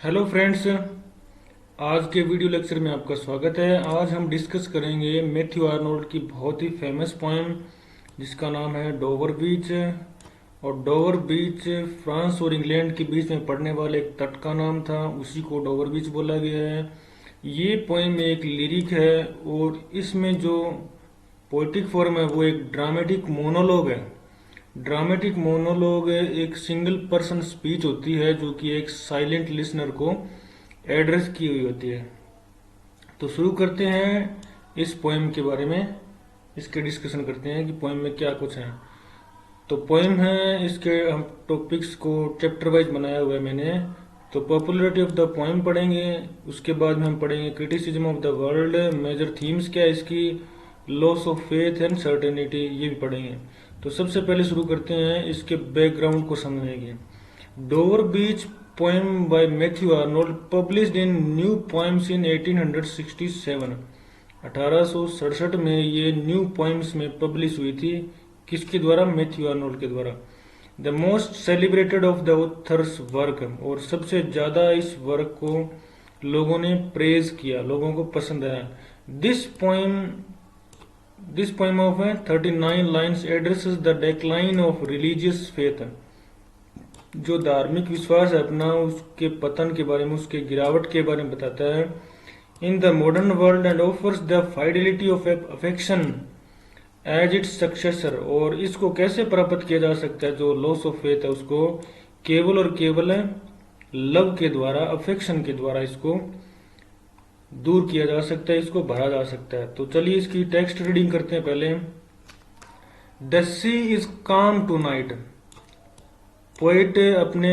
Hello friends. आज के video lecture में आपका स्वागत है। आज हम डिस्कस करेंगे मैथ्यू आर्नोल्ड की बहुत ही फेमस पोएम जिसका नाम है डोवर बीच। और डोवर बीच फ्रांस और इंग्लैंड के बीच में पड़ने वाले एक तट का नाम था, उसी को डोवर बीच बोला गया है। ये पोएम एक लिरिक है और इसमें जो पोएटिक फॉर्म है वो एक ड्रामेटिक मोनोलॉग है। ड्रामेटिक मोनोलॉग एक सिंगल पर्सन स्पीच होती है जो कि एक साइलेंट लिसनर को एड्रेस की हुई होती है। तो शुरू करते हैं इस पोएम के बारे में, इसके डिस्कशन करते हैं कि पोएम में क्या कुछ है। तो पोएम है, इसके हम टॉपिक्स को चैप्टर वाइज बनाया हुआ है मैंने। तो पॉपुलरिटी ऑफ द पोएम पढ़ेंगे, उसके बाद में हम पढ़ेंगे criticism of the world, major themes क्या है इसकी, loss of faith and certainty, ये भी पढ़ेंगे। तो सबसे पहले शुरू करते हैं इसके बैकग्राउंड को समझने की। Dover beach poem by Matthew Arnold published in new poems in 1867। 1867 में ये न्यू पोएम्स में पब्लिश हुई थी। किसके द्वारा? मैथ्यू आर्नोल्ड के द्वारा। The most celebrated of the author's work, और सबसे ज्यादा इस वर्क को लोगों ने प्रेज किया, लोगों को पसंद आया। This poem this poem of 39 lines addresses the decline of religious faith. जो धार्मिक विश्वास है अपना, उसके पतन के बारे में, उसके गिरावट के बारे में बताता है। In the modern world and offers the fidelity of affection as its successor, और इसको कैसे प्राप्त किया जा सकता है, जो लॉस ऑफ फेथ है उसको केवल और केवल लव के द्वारा, अफेक्शन के द्वारा इसको दूर किया जा सकता है, इसको भरा जा सकता है। तो चलिए इसकी टेक्स्ट रीडिंग करते हैं पहले। The sea is calm tonight. Poet अपने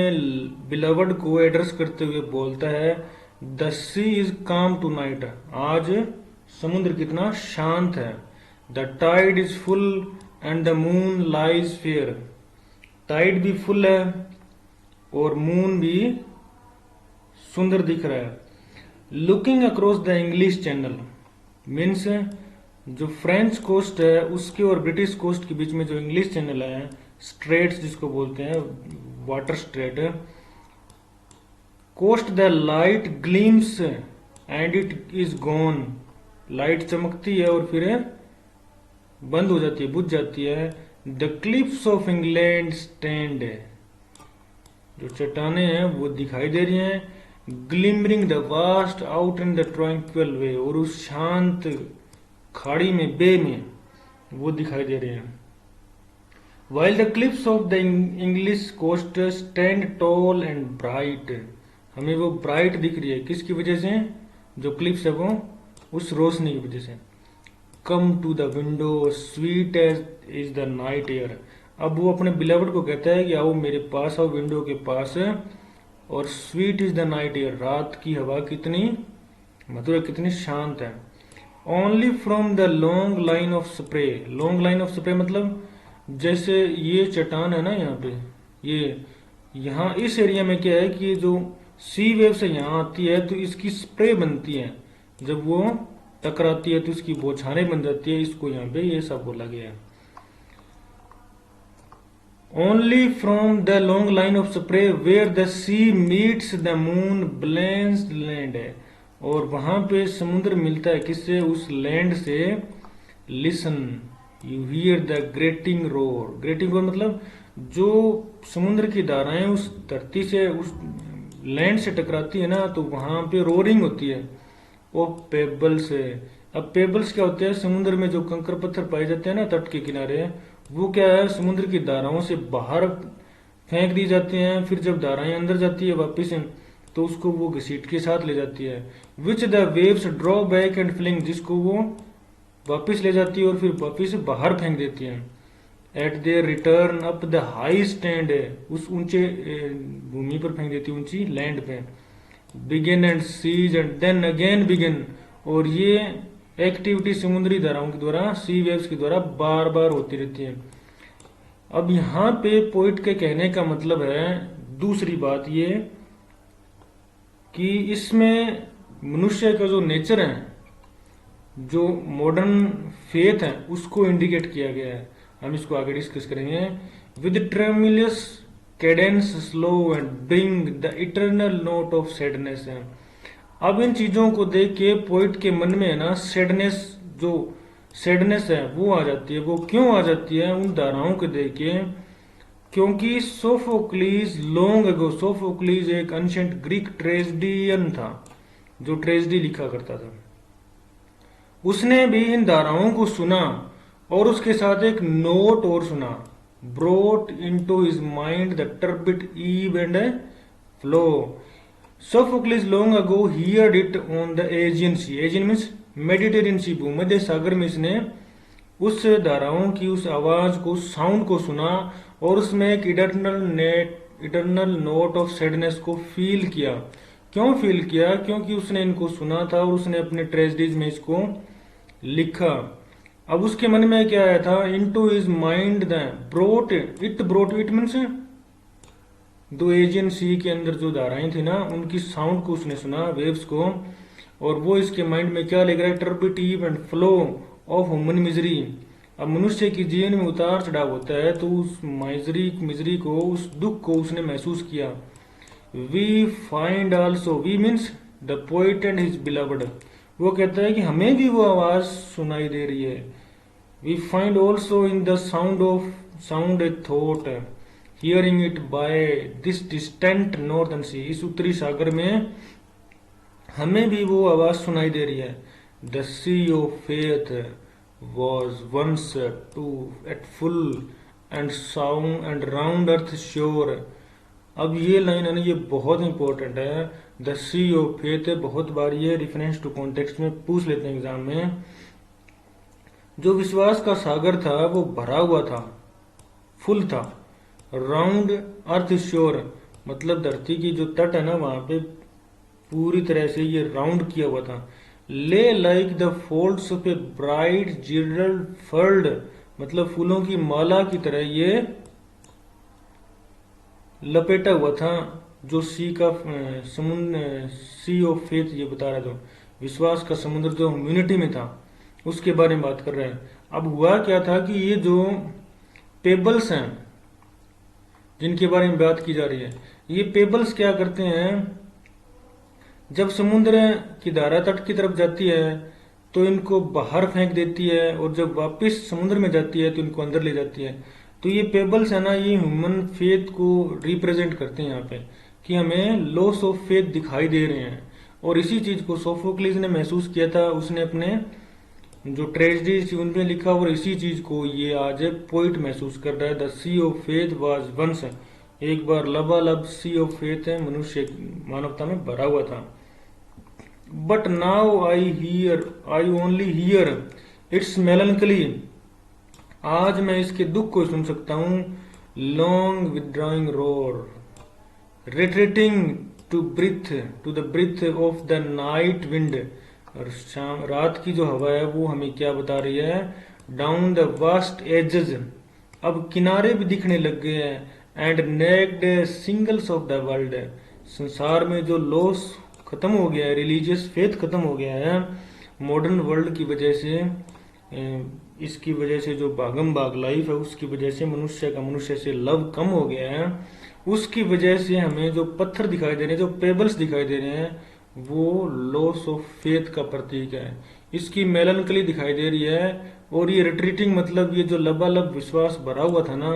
बिलवड को एड्रेस करते हुए बोलता है, the sea is calm tonight, आज समुद्र कितना शांत है। The tide is full and the moon lies fair, tide भी फुल है और मून भी सुंदर दिख रहा है। Looking across the English Channel means जो फ्रेंच कोस्ट है उसके और ब्रिटिश कोस्ट के बीच में जो इंग्लिश चैनल है, स्ट्रेट्स जिसको बोलते हैं, water strait. Coast the light gleams and it is gone, light चमकती है और फिर बंद हो जाती है, बुझ जाती है। The cliffs of England stand, जो चट्टाने हैं वो दिखाई दे रही हैं। Glimmering the vast out in the tranquil bay, और उस शांत खाड़ी में, बे में वो दिखाई दे रहे हैं। While the cliffs of the English coast stand tall and bright, हमें वो ब्राइट दिख रही है, किसकी वजह से? जो क्लिफ्स है वो उस रोशनी की वजह से। Come to the window, sweet as is the night air, अब वो अपने बिलवड को कहता है कि आओ मेरे पास, आओ विंडो के पास। और sweet is the night air, रात की हवा कितनी मधुर, कितनी शांत है। Only from the long line of spray, long line of spray मतलब जैसे ये चट्टान है ना यहाँ पे, ये यहाँ इस एरिया में क्या है कि जो सी वेव से यहाँ आती है तो इसकी स्प्रे बनती है, जब वो टकराती है तो इसकी बौछारें बन जाती है, इसको यहाँ पे ये सब बोला गया है। Only from the long line of spray where the sea meets the moon blanched land है, और वहां पे समुद्र मिलता है किससे? उस लैंड से। Listen you here the grating roar, grating roar मतलब जो समुद्र की धाराएं उस धरती से, उस लैंड से टकराती है ना, तो वहां पे रोरिंग होती है। वो पेबल्स है। अब पेबल्स क्या होते हैं? समुद्र में जो कंकर पत्थर पाए जाते हैं ना तट के किनारे, वो क्या है? समुद्र की धाराओं से बाहर फेंक दी जाती हैं, फिर जब धाराएं अंदर जाती है वापिस तो उसको वो घसीट के साथ ले जाती है। Which the waves draw back and fling, जिसको वो वापिस ले जाती है और फिर वापिस बाहर फेंक देती है। Eight there return up the high stand है, उस ऊंचे भूमि पर फेंक देती है, ऊंची लैंड पे। Begin and cease and then again begin, और ये एक्टिविटी समुद्री धाराओं के द्वारा, सी वेव्स के द्वारा बार बार होती रहती है। अब यहाँ पे पोइट के कहने का मतलब है दूसरी बात ये कि इसमें मनुष्य का जो नेचर है, जो मॉडर्न फेथ है, उसको इंडिकेट किया गया है। हम इसको आगे डिस्कस करेंगे। With tremulous Cadence slow and bring the eternal note of sadness है। अब इन चीजों को देख के पोइट के मन में है ना सैडनेस, जो सैडनेस है वो आ जाती है। वो क्यों आ जाती है उन धाराओं को देख के? क्योंकि सोफोक्लीज लॉन्ग अगो, सोफोक्लीज एक एंशिएंट ग्रीक ट्रेजेडियन था जो ट्रेजेडी लिखा करता था। उसने भी इन धाराओं को सुना और उसके साथ एक नोट और सुना, brought into his mind the turbid ebb and flow. Sophocles long ago heard it on the Aegean sea, Aegean means Mediterranean sea, भूमध्य सागर में इसने उस धाराओं की उस आवाज को, उस साउंड को सुना और उसमें एक इटरनल नोट ऑफ सैडनेस को फील किया। क्यों फील किया? क्योंकि उसने इनको सुना था और उसने अपने ट्रेजेडीज में इसको लिखा। अब उसके मन में क्या आया था? Into his mind the brought it means दो एजियन सी के अंदर जो धाराएं थी ना उनकी साउंड को उसने सुना, वेव्स को, और वो इसके माइंड में क्या लिख रहा है? Turbid and flow of human misery. अब मनुष्य की जीवन में उतार चढ़ाव होता है तो उस मिजरी को, उस दुख को उसने महसूस किया। We find also, we means the poet and his beloved, वो कहता है कि हमें भी वो आवाज सुनाई दे रही है। We find also in the sound a thought hearing it by this distant northern sea, इस उत्तरी सागर में हमें भी वो आवाज सुनाई दे रही है। The sea of faith was once too at full and sound and round earth sure. अब ये लाइन है ना, ये बहुत इंपॉर्टेंट है। द सी ऑफ फेथ, बहुत बार ये रेफरेंस टू कॉन्टेक्स्ट में पूछ लेते हैं एग्जाम में। जो विश्वास का सागर था वो भरा हुआ था, फुल था। राउंड अर्थ श्योर मतलब धरती की जो तट है ना वहां पे पूरी तरह से ये राउंड किया हुआ था। Lay like the folds of a bright girdle furled मतलब फूलों की माला की तरह ये लपेटा हुआ था। जो सी का समुद्र, सी ऑफ फेथ ये बता रहा था, विश्वास का समुद्र जो ह्यूमैनिटी में था उसके बारे में बात कर रहे हैं। अब हुआ क्या था कि ये जो पेबल्स हैं जिनके बारे में बात की जा रही है, ये पेबल्स क्या करते हैं? जब समुद्र की धारा तट की तरफ जाती है तो इनको बाहर फेंक देती है और जब वापस समुद्र में जाती है तो इनको अंदर ले जाती है। तो ये पेबल्स है ना, ये ह्यूमन फेथ को रिप्रेजेंट करते हैं यहाँ पे, कि हमें लॉस ऑफ फेथ दिखाई दे रहे हैं। और इसी चीज को सोफोक्लिस ने महसूस किया था, उसने अपने जो ट्रेजेडी थी उनमें लिखा, और इसी चीज को ये आज पोइट महसूस कर रहा है। The sea of faith was once, एक बार लबालब सी ऑफ फेथ है मनुष्य मानवता में भरा हुआ था। But now I only hear its melancholy, आज मैं इसके दुख को सुन सकता हूँ। Long withdrawing roar retreating to the breath of the night wind, और शाम रात की जो हवा है वो हमें क्या बता रही है? डाउन द वास्ट एजेस, अब किनारे भी दिखने लग गए हैं। And naked shingles of the world, संसार में जो लॉस खत्म हो गया है, रिलीजियस फेथ खत्म हो गया है मॉडर्न वर्ल्ड की वजह से, इसकी वजह से जो भागम भाग लाइफ है उसकी वजह से मनुष्य से लव कम हो गया है। उसकी वजह से हमें जो पत्थर दिखाई दे रहे हैं, जो पेबल्स दिखाई दे रहे हैं, वो लॉस ऑफ फेथ का प्रतीक है। इसकी मेलनकली दिखाई दे रही है। और ये रिट्रीटिंग मतलब ये जो लबालब विश्वास भरा हुआ था ना,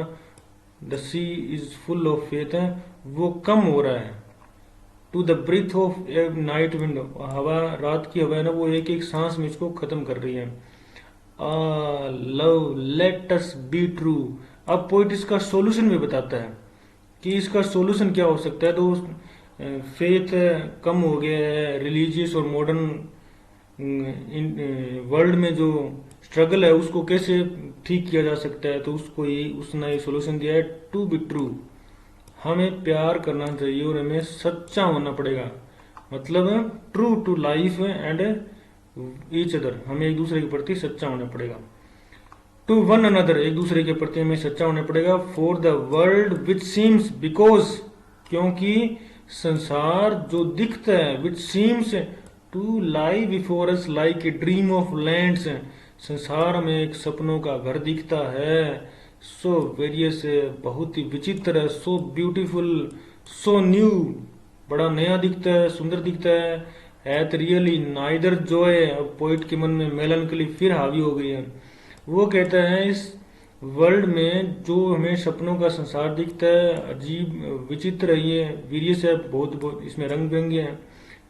the sea is full of faith है, वो कम हो रहा है। To the breath of a night wind, हवा रात की हवा है ना वो एक एक सांस में इसको खत्म कर रही है। Love let us be true, अब पोइट इसका सॉल्यूशन भी बताता है कि इसका सॉल्यूशन क्या हो सकता है। तो फेथ कम हो गया है, रिलीजियस और मॉडर्न वर्ल्ड में जो स्ट्रगल है उसको कैसे ठीक किया जा सकता है, तो उसने ये सॉल्यूशन दिया है। टू बी ट्रू, हमें प्यार करना चाहिए और हमें सच्चा होना पड़ेगा, मतलब true to life and each other, हमें एक दूसरे के प्रति सच्चा होना पड़ेगा। टू वन अनदर, एक दूसरे के प्रति हमें सच्चा होना पड़ेगा। For the world which seems, because, क्योंकि संसार जो दिखता है, which seems to lie before us like a dream of lands, संसार में एक सपनों का घर दिखता है। सो वेरियस है, बहुत ही विचित्र है, सो ब्यूटीफुल, सो न्यू, बड़ा नया दिखता है, सुंदर दिखता है। हैथ रियली नाइदर जॉय, अब पोइट के मन में मेलनकली फिर हावी हो गई है। वो कहता है इस वर्ल्ड में जो हमें सपनों का संसार दिखता है अजीब विचित्र है, ये वीरियस है, बहुत बहुत इसमें रंग बिरंगे हैं,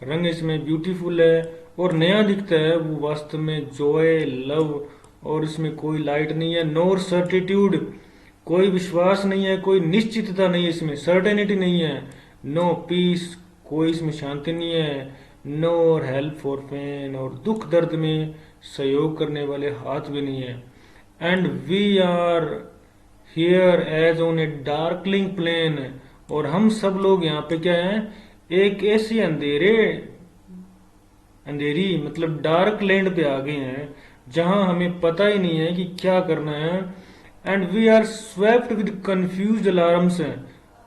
रंग इसमें ब्यूटीफुल है और नया दिखता है, वो वास्तव में जॉय लव, और इसमें कोई लाइट नहीं है, नोर सर्टिट्यूड, कोई विश्वास नहीं है, कोई निश्चितता नहीं है, इसमें सर्टेनिटी नहीं है, नो पीस, कोई इसमें शांति नहीं है, नो हेल्प फॉर पेन, और दुख दर्द में सहयोग करने वाले हाथ भी नहीं है। And we are here as on a darkling plain, और हम सब लोग यहाँ पे क्या है, एक ऐसी अंधेरी मतलब डार्क लैंड पे आ गए हैं जहां हमें पता ही नहीं है कि क्या करना है। And we are swept with confused alarms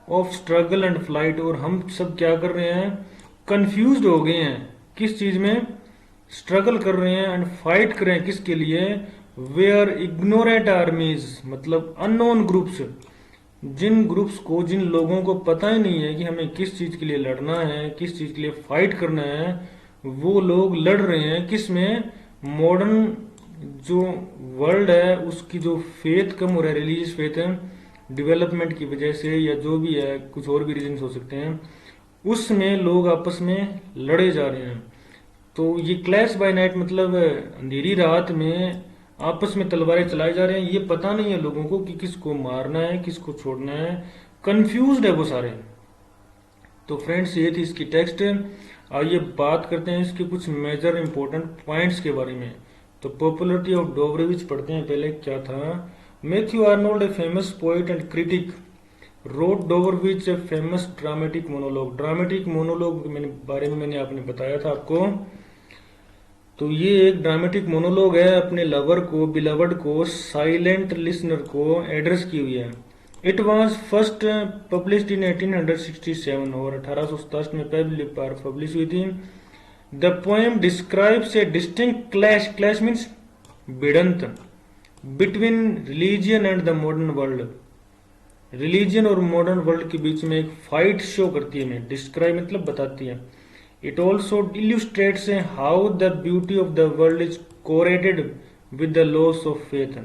of struggle and flight, और हम सब क्या कर रहे हैं, कंफ्यूज्ड हो गए हैं, किस चीज में, स्ट्रगल कर रहे हैं, एंड फाइट कर रहे हैं किसके लिए, वे आर इग्नोरेंट आर्मीज, मतलब अननोन ग्रुप्स, जिन ग्रुप्स को, जिन लोगों को पता ही नहीं है कि हमें किस चीज के लिए लड़ना है, किस चीज के लिए फाइट करना है, वो लोग लड़ रहे हैं किस में, मॉडर्न जो वर्ल्ड है उसकी जो फेथ कम हो रहा है, रिलीजियस फेथ है, डेवलपमेंट की वजह से या जो भी है, कुछ और भी रीजन हो सकते हैं, उसमें लोग आपस में लड़े जा रहे हैं। तो ये क्लैश बाय नाइट मतलब अंधेरी रात में आपस में तलवारें चलाई जा रहे हैं, ये पता नहीं है लोगों को कि किसको मारना है किसको छोड़ना है, कंफ्यूज्ड है वो सारे। तो फ्रेंड्स ये थी इसकी टेक्स्ट। आइए बात करते हैं इसके कुछ मेजर इंपॉर्टेंट पॉइंट्स के बारे में। तो पॉपुलरिटी ऑफ डोबरेविच पढ़ते हैं पहले क्या था। Matthew Arnold, a famous poet and critic, wrote Dover Beach a famous dramatic monologue. Dramatic monologue बारे में मैंने आपने बताया था आपको। तो ये एक ड्रामेटिक मोनोलॉग है, अपने लवर को, बिलवर्ड को, साइलेंट लिसनर को एड्रेस की हुई है। It was first published in 1867, और 1867 में पहली बार पब्लिश हुई थी। The poem describes a distinct clash, clash means भिड़ंत, between religion and the modern world, religion और मॉडर्न वर्ल्ड के बीच में एक फाइट शो करती है, डिस्क्राइब मतलब बताती है। It also illustrates how the beauty of the world is correlated with the loss of faith.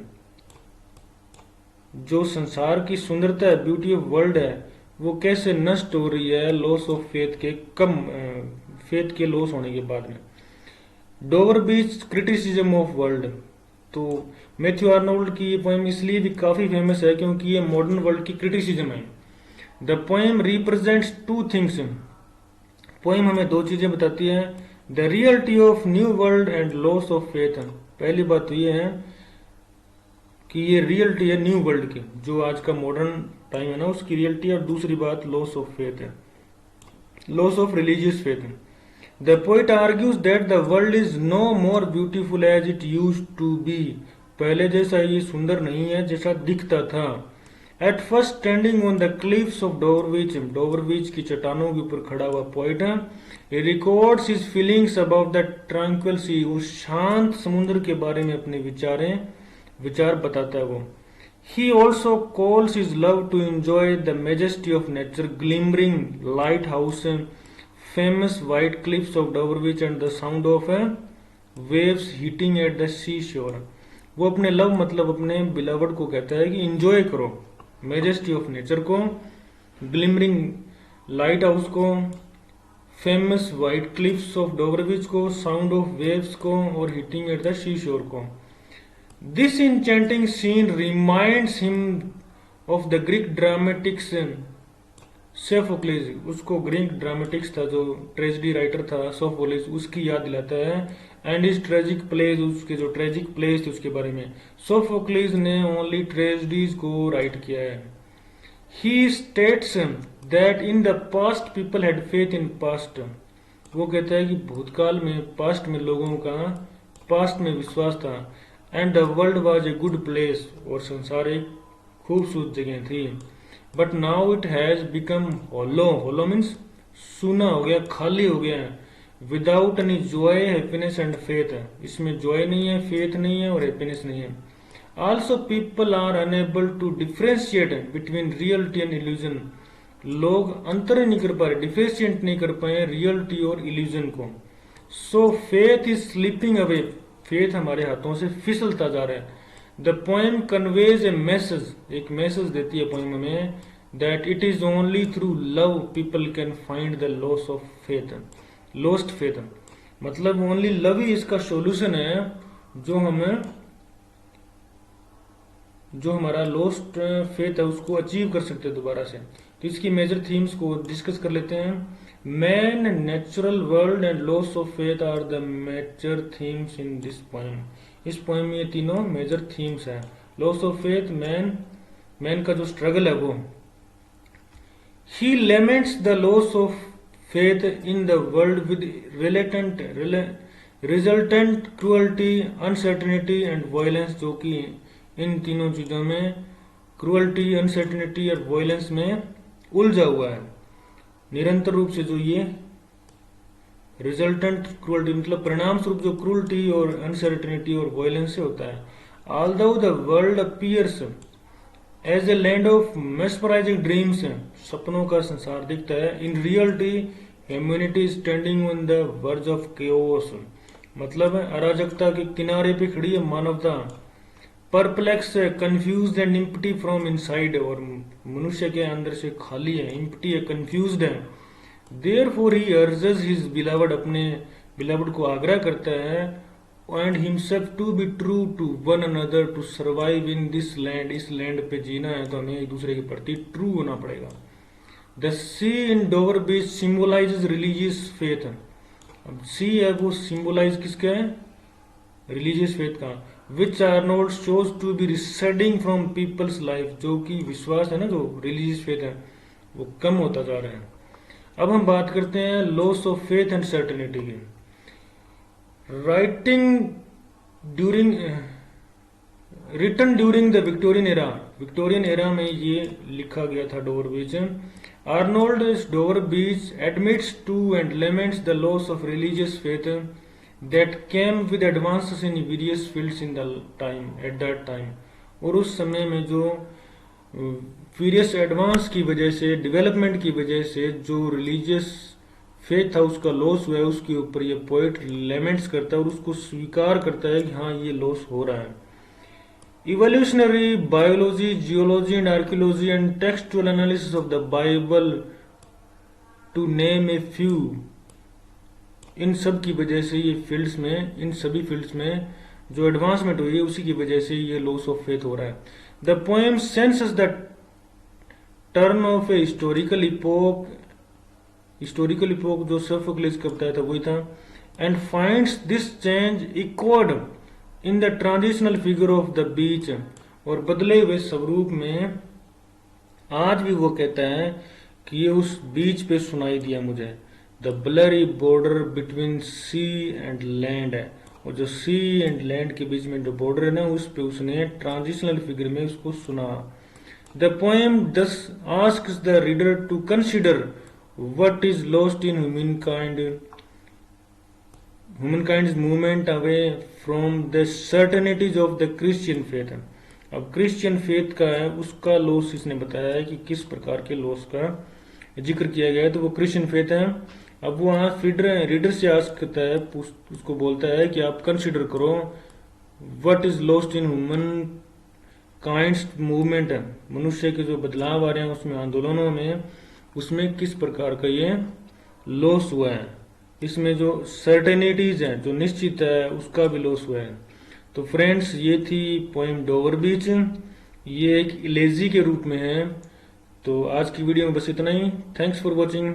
जो संसार की सुंदरता है, ब्यूटी ऑफ वर्ल्ड है, वो कैसे नष्ट हो रही है लॉस ऑफ फेथ के, फेथ के लॉस होने के बाद में। डोवरबीच क्रिटिसिज्म ऑफ वर्ल्ड, तो मैथ्यू आर्नोल्ड की ये पोएम इसलिए भी काफी फेमस है क्योंकि ये मॉडर्न वर्ल्ड की क्रिटिसिज्म है। The poem represents two things, poem हमें दो चीजें बताती है, the reality of new world and loss of faith. पहली बात तो ये है कि ये रियलिटी है न्यू वर्ल्ड की, जो आज का मॉडर्न टाइम है ना उसकी रियलिटी, और दूसरी बात लॉस ऑफ फेथ है, loss of religious faith. The poet argues that the world is no more beautiful as it used to be, पहले जैसा ये सुंदर नहीं है जैसा दिखता था। At first standing on the cliffs of Dover Beach, Dover Beach की चट्टानों के ऊपर खड़ा हुआ पोइट है, he records his feelings about the tranquil sea, उस शांत समुद्र के बारे में अपने विचार बताता है वो। He also calls his love to enjoy the majesty of nature, glimmering lighthouse, famous white cliffs of Doverwich and the sound of waves hitting at the seashore। वो अपने लव मतलब अपने बिलवर्ड को कहता है कि इंजॉय करो मेजेस्टी ऑफ नेचर को, ग्लिमरिंग लाइट हाउस को, फेमस व्हाइट क्लिफ्स ऑफ डोवरविच को, साउंड ऑफ वेव्स को, और hitting at the sea shore को। This enchanting scene reminds him of the Greek dramatics Sophocles, उसको ग्रीक ड्रामेटिक्स था जो ट्रेजेडी राइटर था सोफोक्लिस, उसकी याद दिलाता है। एंड इज ट्रेजिक प्लेज, उसके जो ट्रेजिक प्लेज थे उसके बारे में। सोफोक्लिस ने ओनली ट्रेजेडीज को राइट किया है। He states that in the past people had faith in past, वो कहता है कि भूतकाल में, पास्ट में लोगों का पास्ट में विश्वास था। And the world was a good place, और संसार एक खूबसूरत जगह थी। But now it has become hollow, hollow means सूना हो गया, खाली हो गया, without any joy, happiness and faith, इसमें जॉय नहीं है, फेथ नहीं है और हैप्पीनेस नहीं है। Also people are unable to differentiate between reality and illusion. लोग अंतर नहीं कर पा रहे, डिफ्रेंशिएट नहीं कर पाए रियलिटी और इल्यूजन को। So faith is slipping away, faith हमारे हाथों से फिसलता जा रहा है। The poem conveys a message, एक मैसेज देती है पोएम में, that it is only through love people can find the loss of faith, lost faith. मतलब ओनली लव ही इसका सॉल्यूशन है, जो हमारा लॉस्ट फेथ है उसको अचीव कर सकते हैं दोबारा से। तो इसकी मेजर थीम्स को डिस्कस कर लेते हैं। Man, natural world and loss of faith are the major themes in this poem. इस पोएम में ये तीनों मेजर थीम्स हैं। लॉस ऑफ फेथ, मैन का जो स्ट्रगल है वो। He laments the loss of faith in the world with resultant cruelty, uncertainty and violence, जो कि इन तीनों चीजों में, क्रुअल्टी, अनसर्टेनिटी और वायलेंस में उलझा हुआ है निरंतर रूप से। जो ये रिजल्टेंट क्रुअल्टी मतलब परिणाम स्वरूप जो क्रुअल्टी और अनसर्टेनिटी और वायलेंस से होता है। Although the world appears as a land of mesmerising dreams, सपनों का संसार दिखता है। In reality humanity standing on the verge of chaos, मतलब अराजकता के किनारे पे खड़ी है मानवता। Perplex, confused and empty from inside, और मनुष्य के अंदर से खाली है, इम्प्टी है, कंफ्यूज्ड है। Therefore he urges his beloved, अपने बिलवड को आग्रह करता है, and himself to be true to one another to survive in this land, इस लैंड पे जीना है तो हमें एक दूसरे के प्रति ट्रू होना पड़ेगा। The sea in Dover beach symbolises religious faith, अब सी है वो सिंबलाइज किसका है, रिलीजियस फेथ का। Which Arnold shows to be receding from people's life, जो कि विश्वास है ना, जो रिलीजियस फेथ है वो कम होता जा रहा है। अब हम बात करते हैं loss of faith and certainty की। Written during the Victorian era, Victorian era में ये लिखा गया था Dover beach. Arnold Dover beach admits to and laments the loss of religious faith that came with advances in various fields in the time, at that time. और उस समय में जो वेरियस एडवांस की वजह से, डेवलपमेंट की वजह से जो रिलीजियस फेथ था उसका लॉस हुआ है, उसके ऊपर ये पोइट लेमेंट्स करता है और उसको स्वीकार करता है कि हाँ ये लॉस हो रहा है। Evolutionary biology, geology and archaeology and textual analysis of the Bible to name a few, इन सब की वजह से ये फील्ड्स में, इन सभी फील्ड्स में जो एडवांसमेंट हुई है उसी की वजह से ये लॉस ऑफ फेथ हो रहा है। The poem senses the turn of a historical epoch, historical epoch जो सोफोक्लिस का बताया था वही था। And finds this change echoed in the transitional figure of the beach, और बदले हुए स्वरूप में आज भी वो कहता है कि ये उस बीच पे सुनाई दिया मुझे। The blurry border between sea and land है, और जो सी एंड लैंड के बीच में जो बॉर्डर है ना उस पे उसने ट्रांजिशनल फिगर में उसको सुना। The poem thus asks the reader to consider what is lost in humankind movement away from the certainties of the Christian faith. अब क्रिश्चियन फेथ का है उसका लॉस इसने बताया है कि किस प्रकार के लॉस का जिक्र किया गया है, तो वो क्रिश्चियन फेथ है। अब वो वहां रीडर से आस्क करता है, उसको बोलता है कि आप कंसिडर करो what is lost in human kinds movement है, मनुष्य के जो बदलाव आ रहे हैं उसमें, आंदोलनों में, उसमें किस प्रकार का ये लॉस हुआ है। इसमें जो सर्टेनिटीज है, जो निश्चित है, उसका भी लॉस हुआ है। तो फ्रेंड्स ये थी पोएम डोवर बीच, ये एक इलेजी के रूप में है। तो आज की वीडियो में बस इतना ही। Thanks for watching.